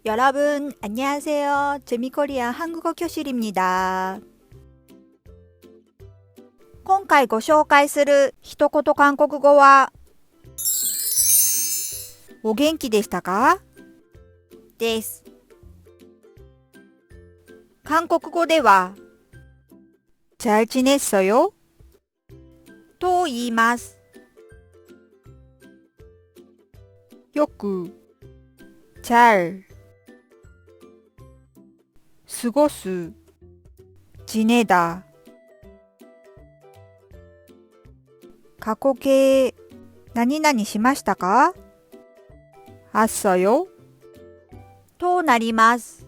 여러분, 안녕하세요. 재미코리아 한국어 교실입니다. 今回ご紹介する一言韓国語は、お元気でしたかです。韓国語では、잘 지냈어요? と言います。よく、잘過ごす、지내다過去形、何々しましたか왔어요? となります。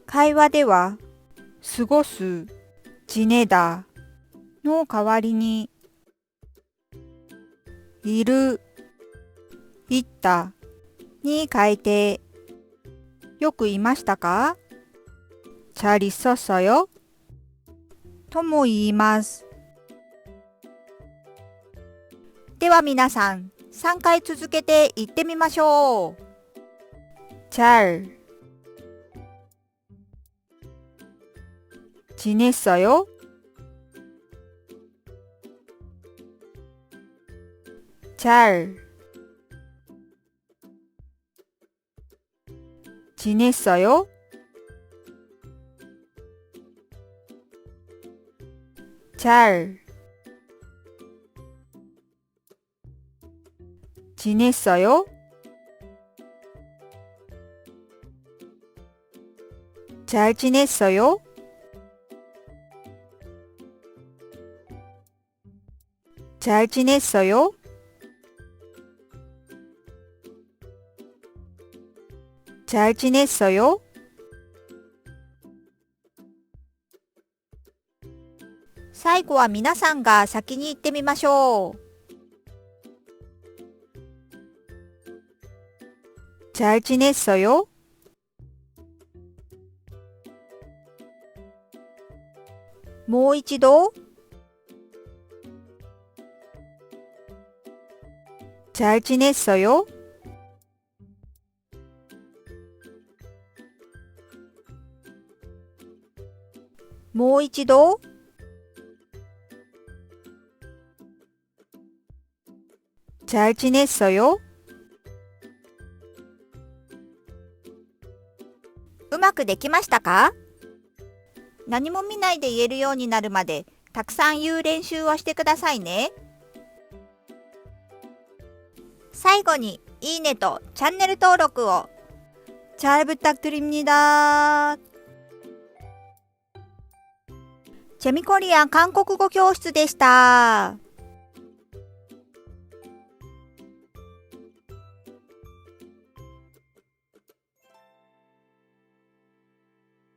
会話では、過ごす、지내다の代わりに、いる、いったに変えて、よくいましたか잘 있었어요? とも言います。では皆さん、3回続けて言ってみましょう。잘 지냈어요? 잘 지냈어요? 잘 지냈어요? 잘 지냈어요? 잘 지냈어요? 잘 지냈어요? 最後は皆さんが先に言ってみましょう。잘 지냈어요?もう一度。잘 지냈어요?もう一度。잘 지냈어요? うまくできましたか？何も見ないで言えるようになるまでたくさん言う練習をしてくださいね。最後にいいねとチャンネル登録を。잘 부탁드립니다。재미코리아韓国語教室でした。